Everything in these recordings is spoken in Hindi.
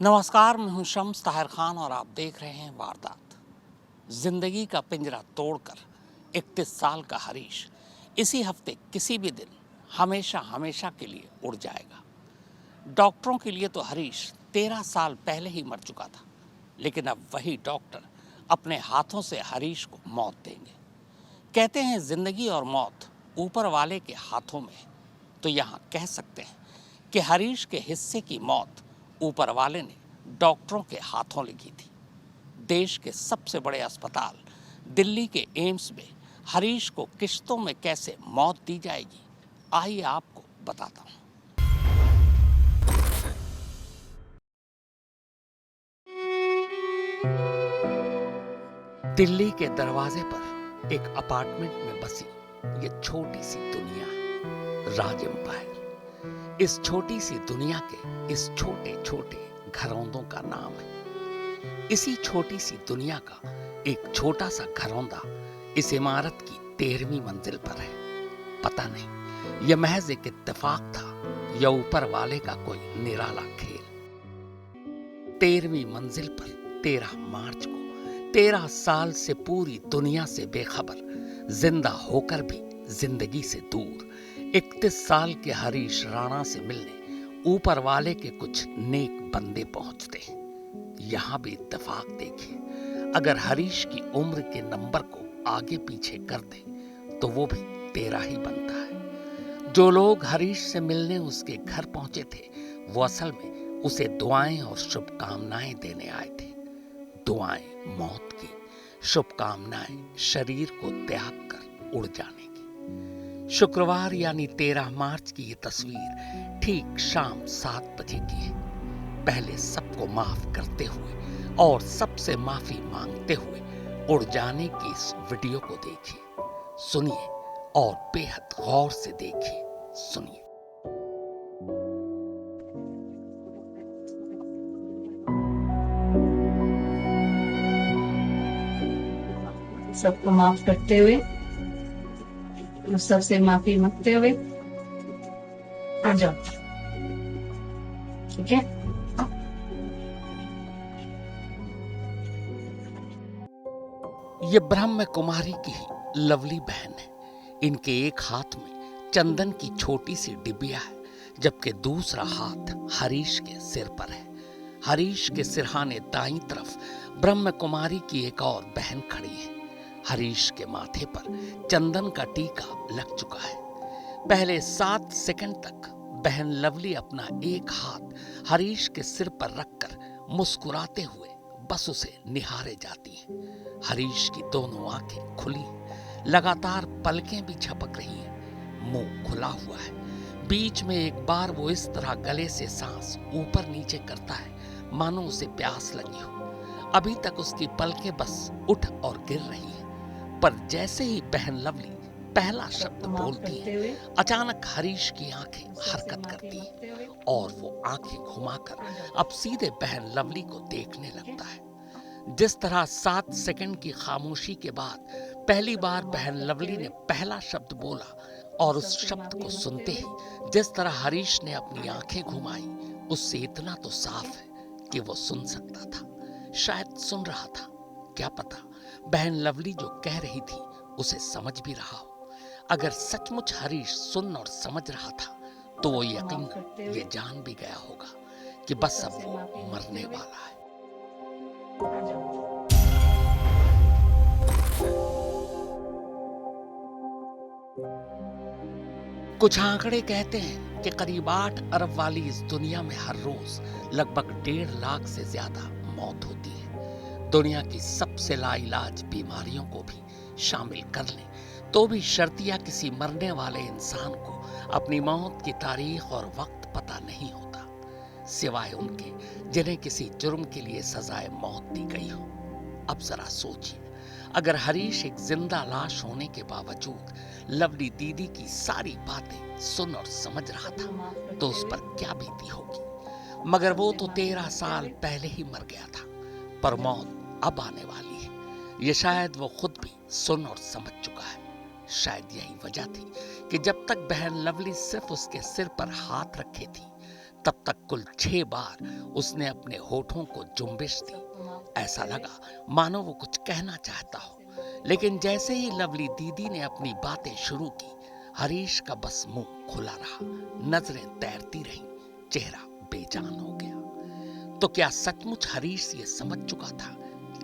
नमस्कार, मैं हूं शम्स ताहिर खान और आप देख रहे हैं वारदात। जिंदगी का पिंजरा तोड़कर 31 साल का हरीश इसी हफ्ते किसी भी दिन हमेशा हमेशा के लिए उड़ जाएगा। डॉक्टरों के लिए तो हरीश 13 साल पहले ही मर चुका था, लेकिन अब वही डॉक्टर अपने हाथों से हरीश को मौत देंगे। कहते हैं जिंदगी और मौत ऊपर वाले के हाथों में है, तो यहाँ कह सकते हैं कि हरीश के हिस्से की मौत ऊपर वाले ने डॉक्टरों के हाथों लिखी थी। देश के सबसे बड़े अस्पताल दिल्ली के एम्स में हरीश को किश्तों में कैसे मौत दी जाएगी, आइए आपको बताता हूँ। दिल्ली के दरवाजे पर एक अपार्टमेंट में बसी ये छोटी सी दुनिया, राज एम्पायर। इस छोटी सी दुनिया के इस छोटे छोटे घरौंदों का नाम है। इसी छोटी सी दुनिया का एक छोटा सा घरौंदा इस इमारत की 13वीं मंजिल पर है। पता नहीं यह महज एक इत्तेफाक था या ऊपर वाले का कोई निराला खेल। 13वीं मंजिल पर 13 मार्च को 13 साल से पूरी दुनिया से बेखबर, जिंदा होकर भी जिंदगी से दूर 31 साल के हरीश राणा से मिलने ऊपर वाले के कुछ नेक बंदे पहुंचते हैं। यहां भी इत्तेफाक देखिए, अगर हरीश की उम्र के नंबर को आगे पीछे कर दे तो वो भी 13 ही बनता है। जो लोग हरीश से मिलने उसके घर पहुंचे थे वो असल में उसे दुआएं और शुभकामनाएं देने आए थे। दुआएं मौत की, शुभकामनाएं शरीर को त्याग कर उड़ जाने की। शुक्रवार यानी 13 मार्च की ये तस्वीर ठीक शाम 7 बजे की है। पहले सबको माफ करते हुए और सबसे माफी मांगते हुए उड़ जाने की इस वीडियो को देखिए, सुनिए और बेहद गौर से देखिए, सुनिए। सबको माफ करते हुए और सबसे माफी मांगते हुए आ जाओ, ठीक है। ये ब्रह्म कुमारी की ही लवली बहन है। इनके एक हाथ में चंदन की छोटी सी डिबिया है, जबकि दूसरा हाथ हरीश के सिर पर है। हरीश के सिरहाने दाईं तरफ ब्रह्म कुमारी की एक और बहन खड़ी है। हरीश के माथे पर चंदन का टीका लग चुका है। पहले 7 सेकंड तक बहन लवली अपना एक हाथ हरीश के सिर पर रखकर मुस्कुराते हुए बस उसे निहारे जाती हैं। हरीश की दोनों आंखें खुली, लगातार पलकें भी झपक रही हैं, मुंह खुला हुआ है। बीच में एक बार वो इस तरह गले से सांस ऊपर नीचे करता है मानो उसे प्यास लगी हो। अभी तक उसकी पलकें बस उठ और गिर रही हैं, पर जैसे ही बहन लवली पहला शब्द बोलती है, अचानक हरीश की आंखें हरकत करती हैं और वो आंखें घुमाकर अब सीधे बहन लवली को देखने लगता है। जिस तरह 7 सेकंड की खामोशी के बाद पहली बार बहन लवली ने पहला शब्द बोला और उस शब्द को सुनते ही जिस तरह हरीश ने अपनी आंखें घुमाई, उससे इतना तो साफ है कि वो सुन सकता था, शायद सुन रहा था। क्या पता बहन लवली जो कह रही थी उसे समझ भी रहा हो। अगर सचमुच हरीश सुन और समझ रहा था तो वो यकीनन ये जान भी गया होगा कि बस अब वो मरने वाला है। कुछ आंकड़े कहते हैं कि करीब 8 अरब वाली इस दुनिया में हर रोज लगभग 1.5 लाख से ज्यादा मौत होती है। दुनिया की सबसे लाइलाज बीमारियों को भी शामिल कर लें तो भी शर्तिया किसी मरने वाले इंसान को अपनी मौत की तारीख और वक्त पता नहीं होता, सिवाय उनके जिन्हें किसी जुर्म के लिए सजाए मौत दी गई हो। अब जरा सोचिए, अगर हरीश एक जिंदा लाश होने के बावजूद लवली दीदी की सारी बातें सुन और समझ रहा था तो उस पर क्या बीती होगी। मगर वो तो 13 साल पहले ही मर गया था, पर मौत अब आने वाली है, ये शायद वो खुद भी सुन और समझ चुका है। शायद यही वजह थी कि जब तक बहन लवली सिर्फ उसके सिर पर हाथ रखे थी तब तक कुल 6 बार उसने अपने होठों को जुम्बिश दी। ऐसा लगा मानो वो कुछ कहना चाहता हो, लेकिन जैसे ही लवली दीदी ने अपनी बातें शुरू की, हरीश का बस मुंह खुला रहा, नजरें तैरती रहीं, चेहरा बेजान हो गया। तो क्या सचमुच हरीश ये समझ चुका था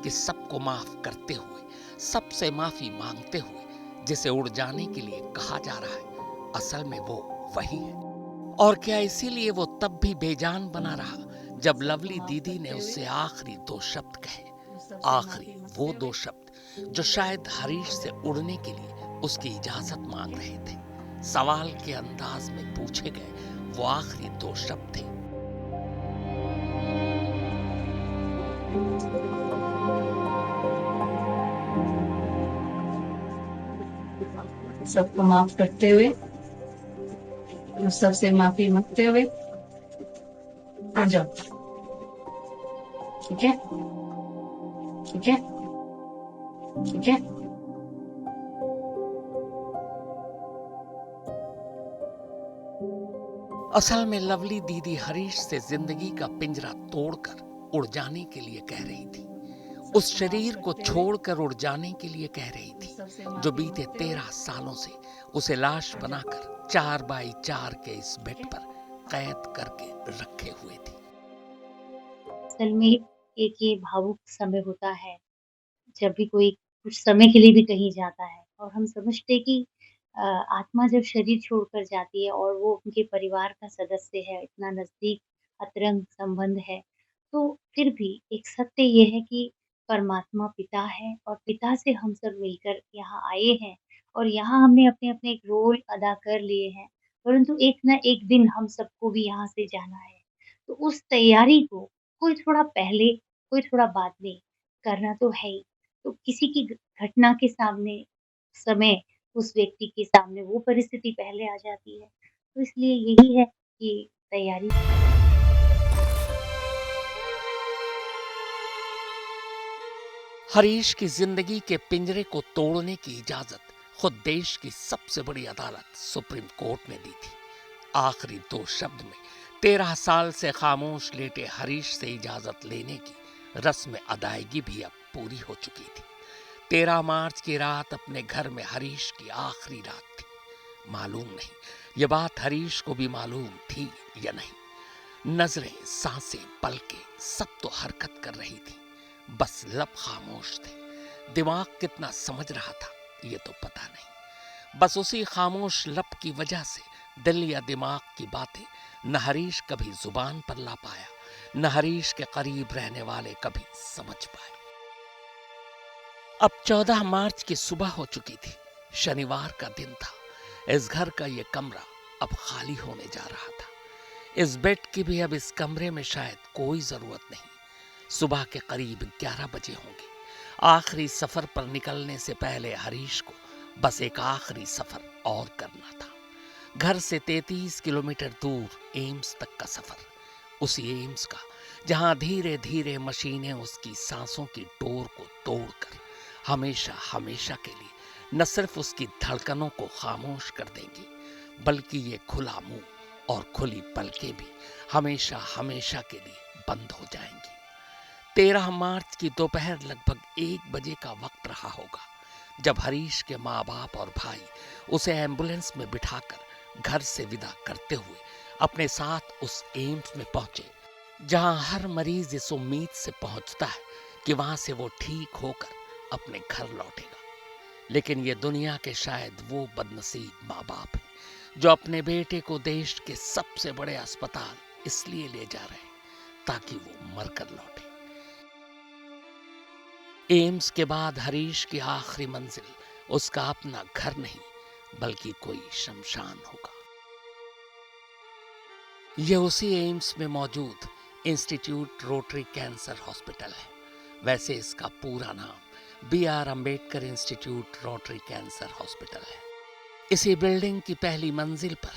कि सबको माफ करते हुए, सबसे माफी मांगते हुए जिसे उड़ जाने के लिए कहा जा रहा है, असल में वो वही है? और क्या इसीलिए वो तब भी बेजान बना रहा जब लवली दीदी ने उससे आखिरी 2 शब्द कहे, आखिरी वो 2 शब्द जो शायद हरीश से उड़ने के लिए उसकी इजाजत मांग रहे थे। सवाल के अंदाज में पूछे गए वो आखिरी 2 शब्द थे, सबको माफ करते हुए, सबसे माफी मांगते हुए आ जाओ। ठीक है, ठीक है, ठीक है। असल में लवली दीदी हरीश से जिंदगी का पिंजरा तोड़कर उड़ जाने के लिए कह रही थी, उस शरीर को छोड़कर उड़ जाने के लिए कह रही थी जो बीते 13 सालों से उसे लाश बनाकर 4x4 के इस बेड पर कैद करके रखे हुए थी। असल में एक ये भावुक समय होता है, जब भी कोई कुछ समय के लिए भी कहीं जाता है और हम समझते हैं कि आत्मा जब शरीर छोड़कर जाती है और वो उनके परिवार का सदस्य है, इतना नज़दीक अतरंग संबंध है, तो फिर भी एक सत्य ये है कि परमात्मा पिता है और पिता से हम सब मिलकर यहाँ आए हैं और यहाँ हमने अपने-अपने एक रोल अदा कर लिए हैं, परंतु एक ना एक दिन हम सबको भी यहाँ से जाना है। तो उस तैयारी को कोई थोड़ा पहले, कोई थोड़ा बाद में करना तो है ही। तो किसी की घटना के सामने समय उस व्यक्ति के सामने वो परिस्थिति पहले आ जाती है। तो इसलिए यही है कि तैयारी हरीश की जिंदगी के पिंजरे को तोड़ने की इजाजत खुद देश की सबसे बड़ी अदालत सुप्रीम कोर्ट ने दी थी। आखिरी 2 शब्द में 13 साल से खामोश लेटे हरीश से इजाजत लेने की रस्म अदायगी भी अब पूरी हो चुकी थी। 13 मार्च की रात अपने घर में हरीश की आखिरी रात थी। मालूम नहीं ये बात हरीश को भी मालूम थी या नहीं। नजरें, सांसें, पलकें सब तो हरकत कर रही थी, बस लब खामोश थे। दिमाग कितना समझ रहा था ये तो पता नहीं। बस उसी खामोश लब की वजह से दिल या दिमाग की बातें न हरीश कभी जुबान पर ला पाया, न हरीश के करीब रहने वाले कभी समझ पाए। अब 14 मार्च की सुबह हो चुकी थी, शनिवार का दिन था। इस घर का ये कमरा अब खाली होने जा रहा था। इस बेड की भी अब इस कमरे में शायद कोई जरूरत नहीं। सुबह के करीब 11 बजे होंगे। आखिरी सफर पर निकलने से पहले हरीश को बस एक आखिरी सफर और करना था। घर से 33 किलोमीटर दूर एम्स तक का सफर, उसी एम्स का जहां धीरे धीरे मशीनें उसकी सांसों की डोर को तोड़कर हमेशा हमेशा के लिए न सिर्फ उसकी धड़कनों को खामोश कर देंगी, बल्कि ये खुला मुंह और खुली पलकें भी हमेशा हमेशा के लिए बंद हो जाएंगी। 13 मार्च की दोपहर लगभग 1 बजे का वक्त रहा होगा जब हरीश के माँ बाप और भाई उसे एम्बुलेंस में बिठाकर घर से विदा करते हुए अपने साथ उस एम्स में पहुंचे, जहां हर मरीज इस उम्मीद से पहुंचता है कि वहां से वो ठीक होकर अपने घर लौटेगा। लेकिन ये दुनिया के शायद वो बदनसीब माँ बाप हैं जो अपने बेटे को देश के सबसे बड़े अस्पताल इसलिए ले जा रहे हैं ताकि वो मरकर लौटे। एम्स के बाद हरीश की आखिरी मंजिल उसका अपना घर नहीं बल्कि कोई शमशान होगा। यह उसी एम्स में मौजूद इंस्टीट्यूट रोटरी कैंसर हॉस्पिटल है। वैसे इसका पूरा नाम BR Ambedkar institute rotary cancer hospital है। इसी बिल्डिंग की पहली मंजिल पर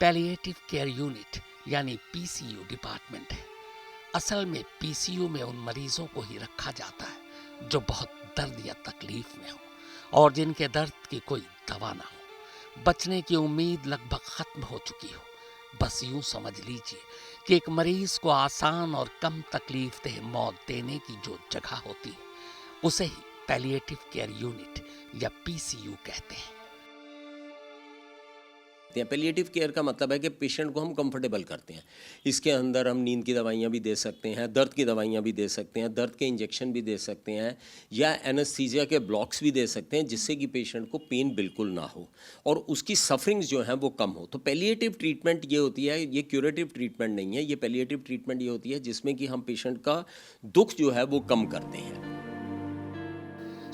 पैलिएटिव केयर यूनिट यानी PCU डिपार्टमेंट है। असल में PCU में उन मरीजों को ही रखा जाता है जो बहुत दर्द या तकलीफ में हो और जिनके दर्द की कोई दवा ना हो। बचने की उम्मीद लगभग खत्म हो चुकी हो। बस यूं समझ लीजिए कि एक मरीज को आसान और कम तकलीफदेह मौत देने की जो जगह होती है उसे ही पैलिएटिव केयर यूनिट या पीसीयू कहते हैं। पैलिएटिव केयर का मतलब है कि पेशेंट को हम कंफर्टेबल करते हैं। इसके अंदर हम नींद की दवाइयाँ भी दे सकते हैं, दर्द की दवाइयाँ भी दे सकते हैं, दर्द के इंजेक्शन भी दे सकते हैं, या एनेस्थीसिया के ब्लॉक्स भी दे सकते हैं, जिससे कि पेशेंट को पेन बिल्कुल ना हो और उसकी सफरिंग्स जो हैं वो कम हो। तो पैलिएटिव ट्रीटमेंट ये होती है, ये क्यूरेटिव ट्रीटमेंट नहीं है। ये पैलिएटिव ट्रीटमेंट ये होती है जिसमें कि हम पेशेंट का दुख जो है वो कम करते हैं।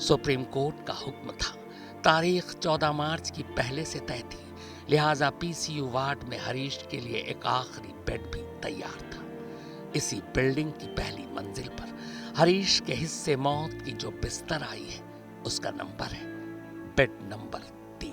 सुप्रीम कोर्ट का हुक्म था, तारीख 14 मार्च की पहले से तय थी, लिहाजा पीसीयू वार्ड में हरीश के लिए एक आखिरी बेड भी तैयार था। इसी बिल्डिंग की पहली मंजिल पर हरीश के हिस्से मौत की जो बिस्तर आई है उसका नंबर है बेड नंबर 3।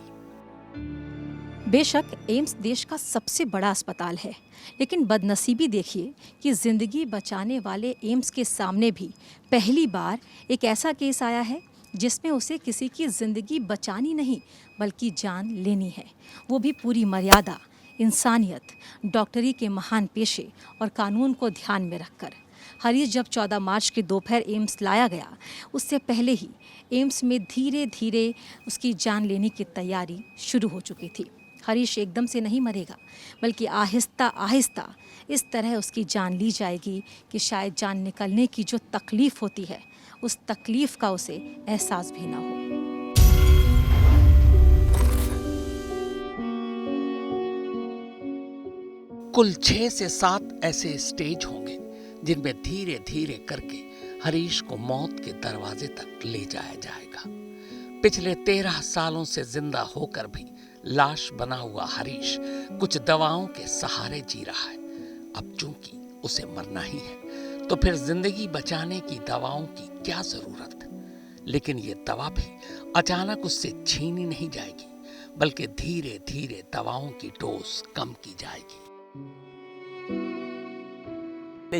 बेशक एम्स देश का सबसे बड़ा अस्पताल है, लेकिन बदनसीबी देखिए कि जिंदगी बचाने वाले एम्स के सामने भी पहली बार एक ऐसा केस आया है जिसमें उसे किसी की जिंदगी बचानी नहीं बल्कि जान लेनी है, वो भी पूरी मर्यादा, इंसानियत, डॉक्टरी के महान पेशे और कानून को ध्यान में रखकर। हरीश जब 14 मार्च के दोपहर एम्स लाया गया, उससे पहले ही एम्स में धीरे धीरे उसकी जान लेने की तैयारी शुरू हो चुकी थी। हरीश एकदम से नहीं मरेगा, बल्कि आहिस्ता आहिस्ता इस तरह उसकी जान ली जाएगी कि शायद जान निकलने की जो तकलीफ होती है उस तकलीफ का उसे एहसास भी ना हो। कुल 6 से 7 ऐसे स्टेज होंगे जिनमें धीरे धीरे करके हरीश को मौत के दरवाजे तक ले जाया जाएगा। पिछले 13 सालों से जिंदा होकर भी लाश बना हुआ हरीश कुछ दवाओं के सहारे जी रहा है। अब चूंकि उसे मरना ही है तो फिर जिंदगी बचाने की दवाओं की क्या जरूरत? लेकिन ये दवा भी अचानक उससे छीनी नहीं जाएगी, बल्कि धीरे धीरे दवाओं की डोज कम की जाएगी।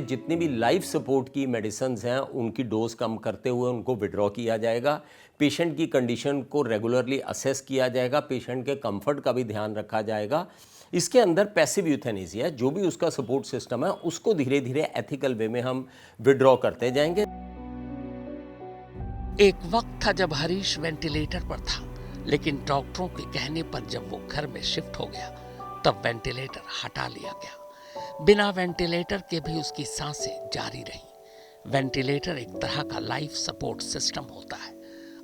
जितनी भी लाइफ सपोर्ट की मेडिसिन्स हैं उनकी डोज कम करते हुए उनको विड्रॉ किया जाएगा। पेशेंट की कंडीशन को रेगुलरली असेस किया जाएगा, पेशेंट के कंफर्ट का भी ध्यान रखा जाएगा। इसके अंदर पैसिव यूथेनेसिया, जो भी उसका सपोर्ट सिस्टम है उसको धीरे धीरे एथिकल वे में हम विड्रॉ करते जाएंगे। एक वक्त था जब हरीश वेंटिलेटर पर था, लेकिन डॉक्टरों के कहने पर जब वो घर में शिफ्ट हो गया तब वेंटिलेटर हटा लिया गया। बिना वेंटिलेटर के भी उसकी सांसें जारी रहीं। वेंटिलेटर एक तरह का लाइफ सपोर्ट सिस्टम होता है।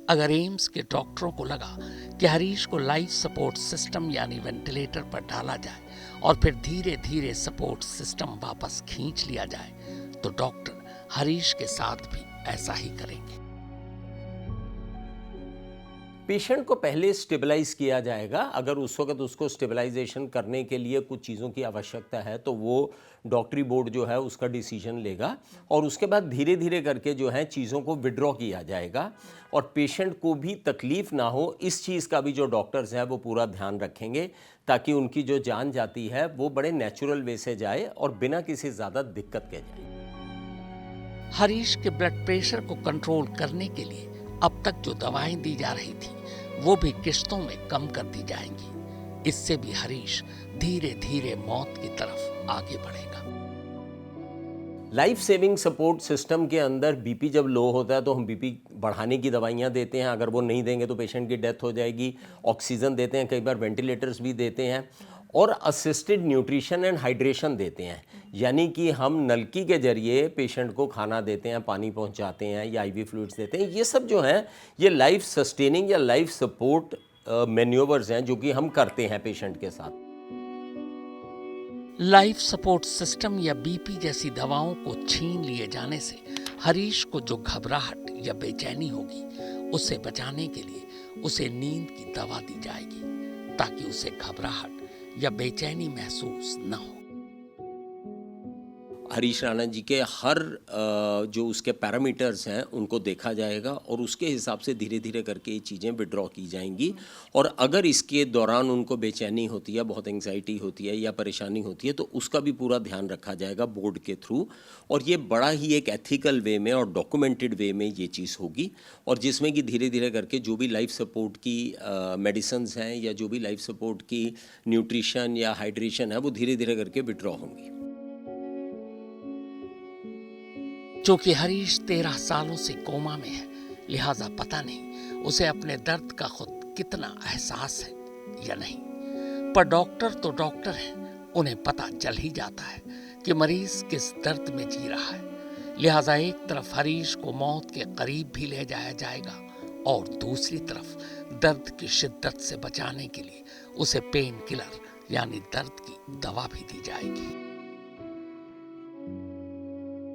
अगर एम्स के डॉक्टरों को लगा कि हरीश को लाइफ सपोर्ट सिस्टम यानी वेंटिलेटर पर डाला जाए और फिर धीरे धीरे सपोर्ट सिस्टम वापस खींच लिया जाए, तो डॉक्टर हरीश के साथ भी ऐसा ही करेंगे। पेशेंट को पहले स्टेबलाइज किया जाएगा। अगर उस वक्त उसको स्टेबलाइजेशन करने के लिए कुछ चीज़ों की आवश्यकता है तो वो डॉक्टरी बोर्ड जो है उसका डिसीजन लेगा और उसके बाद धीरे धीरे करके जो है चीज़ों को विड्रॉ किया जाएगा और पेशेंट को भी तकलीफ़ ना हो, इस चीज़ का भी जो डॉक्टर्स हैं वो पूरा ध्यान रखेंगे ताकि उनकी जो जान जाती है वो बड़े नेचुरल वे से जाए और बिना किसी ज़्यादा दिक्कत के जाए। हरीश के ब्लड प्रेशर को कंट्रोल करने के लिए अब तक जो दवाएं दी जा रही थी वो भी किश्तों में कम कर दी जाएंगी। इससे भी हरीश धीरे धीरे मौत की तरफ आगे बढ़ेगा। लाइफ सेविंग सपोर्ट सिस्टम के अंदर बीपी जब लो होता है तो हम बीपी बढ़ाने की दवाइयाँ देते हैं। अगर वो नहीं देंगे तो पेशेंट की डेथ हो जाएगी। ऑक्सीजन देते हैं, कई बार वेंटिलेटर्स भी देते हैं और असिस्टेड न्यूट्रिशन एंड हाइड्रेशन देते हैं, यानी कि हम नलकी के जरिए पेशेंट को खाना देते हैं, पानी पहुंचाते हैं या आईवी फ्लूइड्स देते हैं। ये सब जो हैं ये लाइफ सस्टेनिंग या लाइफ सपोर्ट मैन्यूवर्स हैं जो कि हम करते हैं पेशेंट के साथ। लाइफ सपोर्ट सिस्टम या बीपी जैसी दवाओं को छीन लिए जाने से हरीश को जो घबराहट या बेचैनी होगी उससे बचाने के लिए उसे नींद की दवा दी जाएगी ताकि उसे घबराहट या बेचैनी महसूस न हो। हरीश राणा जी के हर जो उसके पैरामीटर्स हैं उनको देखा जाएगा और उसके हिसाब से धीरे धीरे करके ये चीज़ें विड्रॉ की जाएंगी। और अगर इसके दौरान उनको बेचैनी होती है, बहुत एंग्जाइटी होती है या परेशानी होती है तो उसका भी पूरा ध्यान रखा जाएगा बोर्ड के थ्रू। और ये बड़ा ही एक एथिकल वे में और डॉक्यूमेंटेड वे में ये चीज़ होगी और जिसमें कि धीरे धीरे करके जो भी लाइफ सपोर्ट की मेडिसिन्स हैं या जो भी लाइफ सपोर्ट की न्यूट्रिशन या हाइड्रेशन है वो धीरे धीरे करके विड्रॉ होंगी। चूंकि हरीश 13 सालों से कोमा में है, लिहाजा पता नहीं उसे अपने दर्द का खुद कितना एहसास है या नहीं। पर डॉक्टर तो डॉक्टर हैं, उन्हें पता चल ही जाता है कि मरीज किस दर्द में जी रहा है। लिहाजा एक तरफ हरीश को मौत के करीब भी ले जाया जाएगा और दूसरी तरफ दर्द की शिद्दत से बचाने के लिए उसे पेन किलर यानी दर्द की दवा भी दी जाएगी।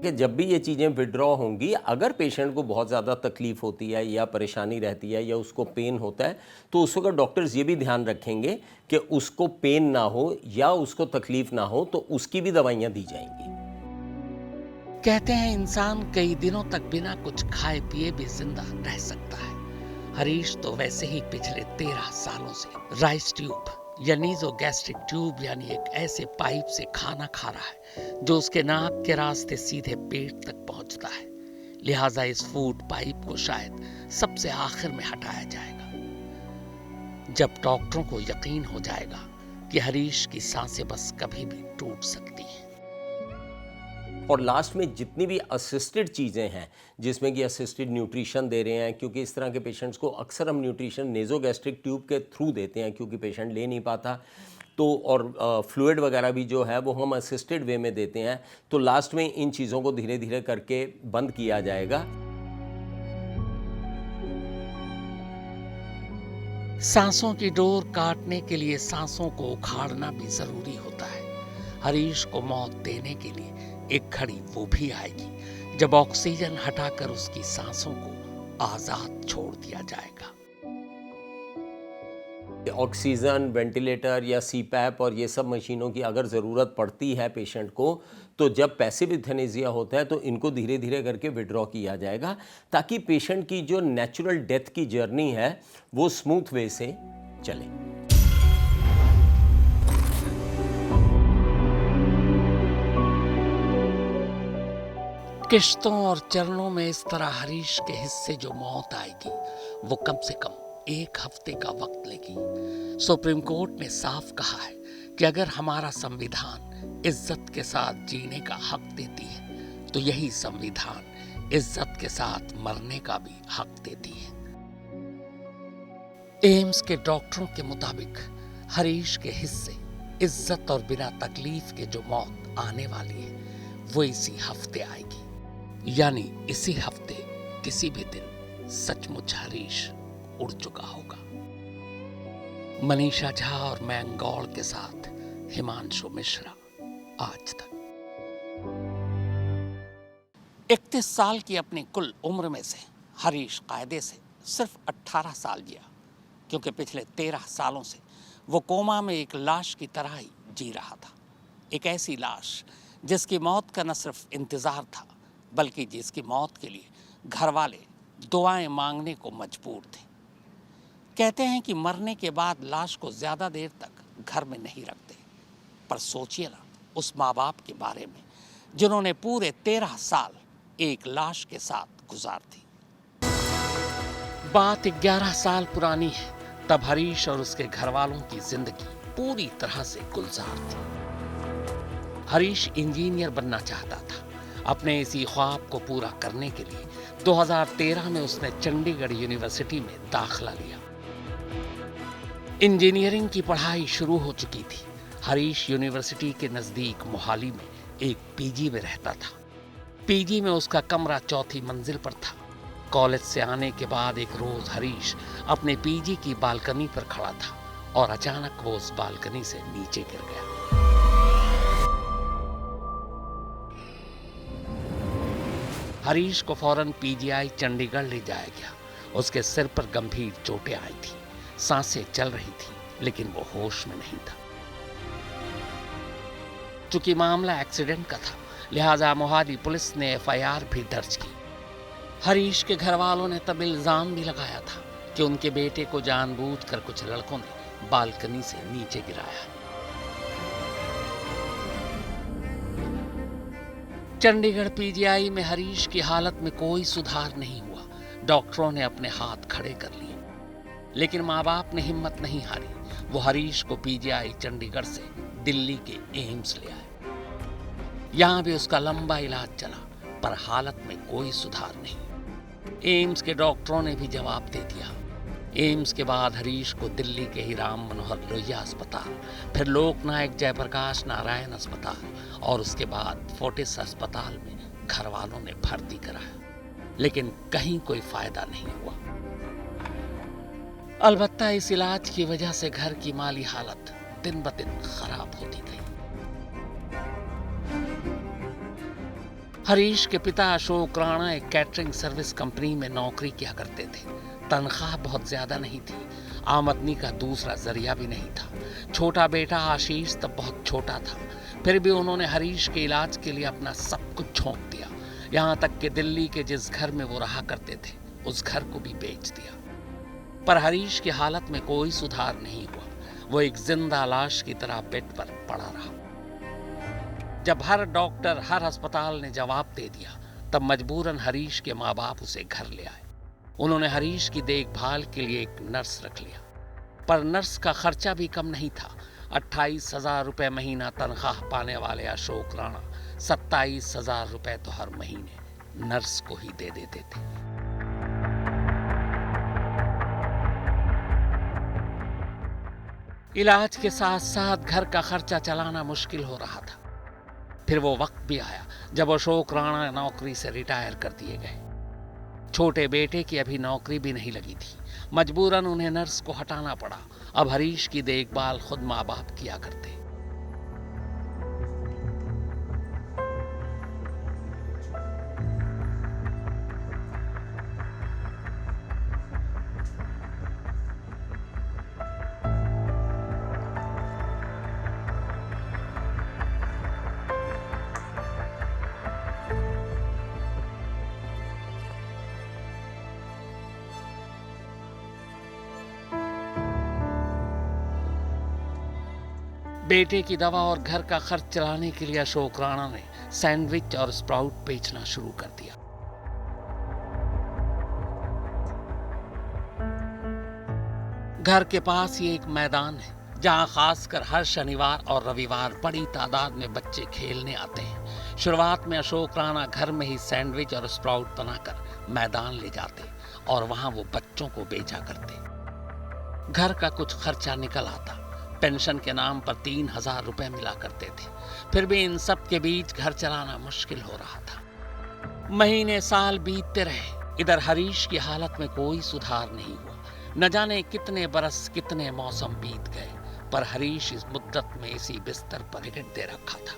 कि जब भी ये चीज़ें विड्रॉ होंगी, अगर पेशेंट को बहुत ज़्यादा तकलीफ होती है या परेशानी रहती है या उसको पेन होता है, तो उस वक्त डॉक्टर्स ये भी ध्यान रखेंगे कि उसको पेन ना हो या उसको तकलीफ ना हो, तो उसकी भी दवाइयाँ दी जाएंगी। कहते हैं इंसान कई दिनों तक बिना कुछ खाए पिए भी जिंदा रह सकता है। हरीश तो वैसे ही पिछले 13 सालों से राइस ट्यूब या नीजोगैस्ट्रिक ट्यूब यानी एक ऐसे पाइप से खाना खा रहा है जो उसके नाक के रास्ते सीधे पेट तक पहुंचता है। लिहाजा इस फूड पाइप को शायद सबसे आखिर में हटाया जाएगा, जब डॉक्टरों को यकीन हो जाएगा कि हरीश की सांसें बस कभी भी टूट सकती हैं। और लास्ट में जितनी भी असिस्टेड चीज़ें हैं, जिसमें कि असिस्टेड न्यूट्रिशन दे रहे हैं, क्योंकि इस तरह के पेशेंट्स को अक्सर हम न्यूट्रिशन नेज़ोगैस्ट्रिक ट्यूब के थ्रू देते हैं क्योंकि पेशेंट ले नहीं पाता, तो और फ्लूइड वगैरह भी जो है वो हम असिस्टेड वे में देते हैं। तो लास्ट में इन चीज़ों को धीरे धीरे करके बंद किया जाएगा। सांसों की डोर काटने के लिए सांसों को उखाड़ना भी जरूरी होता है। हरीश को मौत देने के लिए एक घड़ी वो भी आएगी जब ऑक्सीजन हटाकर उसकी सांसों को आजाद छोड़ दिया जाएगा। ऑक्सीजन, वेंटिलेटर या सीपैप और ये सब मशीनों की अगर ज़रूरत पड़ती है पेशेंट को, तो जब पैसिव यूथेनेसिया होता है तो इनको धीरे धीरे करके विड्रॉ किया जाएगा, ताकि पेशेंट की जो नेचुरल डेथ की जर्नी है वो स्मूथ वे से चले। किश्तों और चरणों में इस तरह हरीश के हिस्से जो मौत आएगी वो कम से कम 1 हफ्ते का वक्त लेगी। सुप्रीम कोर्ट ने साफ कहा है कि अगर हमारा संविधान इज्जत के साथ जीने का हक देती है तो यही संविधान इज्जत के साथ मरने का भी हक देती है। एम्स के डॉक्टरों के मुताबिक हरीश के हिस्से इज्जत और बिना तकलीफ के जो मौत आने वाली है वो इसी हफ्ते आएगी, यानी इसी हफ्ते किसी भी दिन सचमुच हरीश उड़ चुका होगा। मनीषा झा और मैंगौड़ के साथ हिमांशु मिश्रा, आज तक। 31 साल की अपनी कुल उम्र में से हरीश कायदे से सिर्फ 18 साल जिया, क्योंकि पिछले 13 सालों से वो कोमा में एक लाश की तरह ही जी रहा था। एक ऐसी लाश जिसकी मौत का न सिर्फ इंतजार था, बल्कि जिसकी मौत के लिए घर वाले दुआएं मांगने को मजबूर थे। कहते हैं कि मरने के बाद लाश को ज्यादा देर तक घर में नहीं रखते, पर सोचिए ना उस माँ बाप के बारे में जिन्होंने पूरे 13 साल एक लाश के साथ गुजार दी। बात 11 साल पुरानी है, तब हरीश और उसके घर वालों की जिंदगी पूरी तरह से गुलजार थी। हरीश इंजीनियर बनना चाहता था। अपने इसी ख्वाब को पूरा करने के लिए 2013 में उसने चंडीगढ़ यूनिवर्सिटी में दाखिला लिया। इंजीनियरिंग की पढ़ाई शुरू हो चुकी थी। हरीश यूनिवर्सिटी के नजदीक मोहाली में एक पीजी में रहता था। पीजी में उसका कमरा 4थी मंजिल पर था। कॉलेज से आने के बाद एक रोज हरीश अपने पीजी की बालकनी पर खड़ा था और अचानक वो उस बालकनी से नीचे गिर गया। हरीश को फौरन पीजीआई चंडीगढ़ ले जाया गया। उसके सिर पर गंभीर चोटें आई थी, सांसें चल रही थी, लेकिन वो होश में नहीं था। चूंकि मामला एक्सीडेंट का था, लिहाजा मोहाली पुलिस ने एफआईआर भी दर्ज की। हरीश के घर वालों ने तब इल्जाम भी लगाया था कि उनके बेटे को जानबूझकर कुछ लड़कों ने बालकनी से नीचे गिराया। चंडीगढ़ पीजीआई में हरीश की हालत में कोई सुधार नहीं हुआ। डॉक्टरों ने अपने हाथ खड़े कर लिए, लेकिन माँ बाप ने हिम्मत नहीं हारी। वो हरीश को पीजीआई चंडीगढ़ से दिल्ली के एम्स ले आए। यहाँ भी उसका लंबा इलाज चला, पर हालत में कोई सुधार नहीं। एम्स के डॉक्टरों ने भी जवाब दे दिया। एम्स के बाद हरीश को दिल्ली के ही राम मनोहर लोहिया अस्पताल, फिर लोकनायक जयप्रकाश नारायण अस्पताल और उसके बाद फोर्टिस अस्पताल में घर वालों ने भर्ती कराया, लेकिन कहीं कोई फायदा नहीं हुआ। अलबत्ता इस इलाज की वजह से घर की माली हालत दिन ब दिन खराब होती गई। हरीश के पिता अशोक राणा एक कैटरिंग सर्विस कंपनी में नौकरी किया करते थे। तनख्वाह बहुत ज्यादा नहीं थी, आमदनी का दूसरा जरिया भी नहीं था। छोटा बेटा आशीष तब बहुत छोटा था, फिर भी उन्होंने हरीश के इलाज के लिए अपना सब कुछ झोंक दिया। यहाँ तक कि दिल्ली के जिस घर में वो रहा करते थे उस घर को भी बेच दिया। पर हरीश की हालत में कोई सुधार नहीं हुआ। वो एक जिंदा लाश की तरह बेड पर पड़ा रहा। जब हर डॉक्टर, हर अस्पताल ने जवाब दे दिया, तब मजबूरन हरीश के माँ बाप उसे घर ले आए। उन्होंने हरीश की देखभाल के लिए एक नर्स रख लिया, पर नर्स का खर्चा भी कम नहीं था। 28,000 रुपए महीना तनख्वाह पाने वाले अशोक राणा 27,000 रुपए तो हर महीने नर्स को ही दे देते थे। इलाज के साथ साथ घर का खर्चा चलाना मुश्किल हो रहा था। फिर वो वक्त भी आया जब अशोक राणा नौकरी से रिटायर कर दिए गए। छोटे बेटे की अभी नौकरी भी नहीं लगी थी। मजबूरन उन्हें नर्स को हटाना पड़ा। अब हरीश की देखभाल खुद माँ बाप किया करते। बेटे की दवा और घर का खर्च चलाने के लिए अशोक राणा ने सैंडविच और स्प्राउट बेचना शुरू कर दिया। घर के पास ही एक मैदान है जहां खासकर हर शनिवार और रविवार बड़ी तादाद में बच्चे खेलने आते हैं। शुरुआत में अशोक राणा घर में ही सैंडविच और स्प्राउट बनाकर मैदान ले जाते और वहां वो बच्चों को बेचा करते। घर का कुछ खर्चा निकल आता। पेंशन के नाम पर 3,000 रुपए मिला करते थे। फिर भी इन सब के बीच घर चलाना मुश्किल हो रहा था। महीने साल बीतते रहे। इधर हरीश की हालत में कोई सुधार नहीं हुआ। न जाने कितने बरस, कितने मौसम बीत गए, पर हरीश इस मुद्दत में इसी बिस्तर पर टिकट दे रखा था,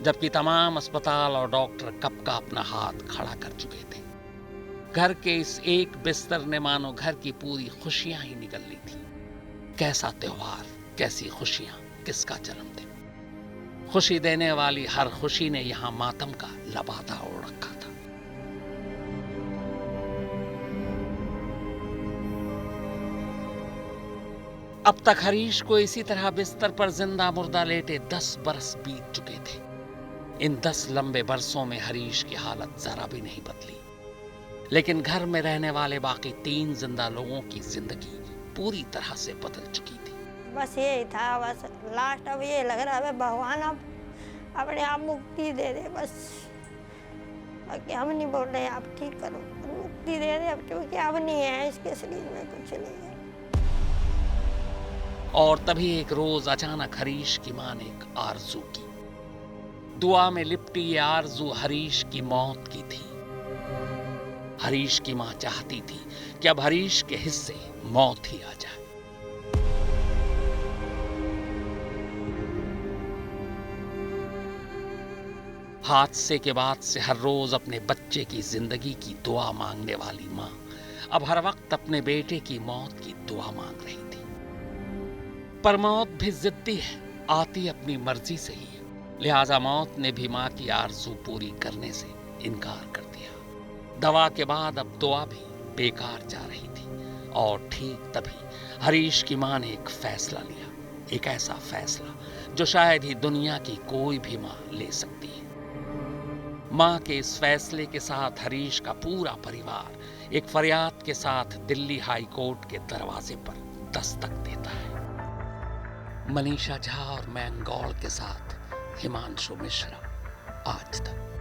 जबकि तमाम अस्पताल और डॉक्टर कब का अपना हाथ खड़ा कर चुके थे। घर के इस एक बिस्तर ने मानो घर की पूरी खुशियां ही निगल ली थी। कैसा त्योहार, कैसी खुशियां, किसका जन्मदिन। खुशी देने वाली हर खुशी ने यहां मातम का लबादा ओढ़ रखा था। अब तक हरीश को इसी तरह बिस्तर पर जिंदा मुर्दा लेटे 10 बरस बीत चुके थे। इन 10 लंबे बरसों में हरीश की हालत जरा भी नहीं बदली, लेकिन घर में रहने वाले बाकी 3 जिंदा लोगों की जिंदगी पूरी तरह से बदल चुकी थी। बस यही था, बस लास्ट अब ये लग रहा है भगवान अब अपने आप मुक्ति दे दे बस। बाकी हम नहीं बोल रहे आप ठीक करो, मुक्ति दे दे अब, क्योंकि अब नहीं है इसके शरीर में कुछ नहीं है। और तभी एक रोज अचानक हरीश की मां ने एक आरजू की। दुआ में लिपटी ये आरजू हरीश की मौत की थी। हरीश की मां चाहती थी कि अब हरीश के हिस्से मौत ही आ जाए। हादसे के बाद से हर रोज अपने बच्चे की जिंदगी की दुआ मांगने वाली मां अब हर वक्त अपने बेटे की मौत की दुआ मांग रही थी। पर मौत भी जिद्दी है, आती अपनी मर्जी से ही है। लिहाजा मौत ने भी मां की आरज़ू पूरी करने से इनकार कर दिया। दवा के बाद अब दुआ भी बेकार जा रही थी। और ठीक तभी हरीश की मां ने एक फैसला लिया, एक ऐसा फैसला जो शायद ही दुनिया की कोई भी मां ले सकती है। मां के इस फैसले के साथ हरीश का पूरा परिवार एक फरियाद के साथ दिल्ली हाई कोर्ट के दरवाजे पर दस्तक देता है। मनीषा झा और मैं गौड़ के साथ हिमांशु मिश्रा, आज तक।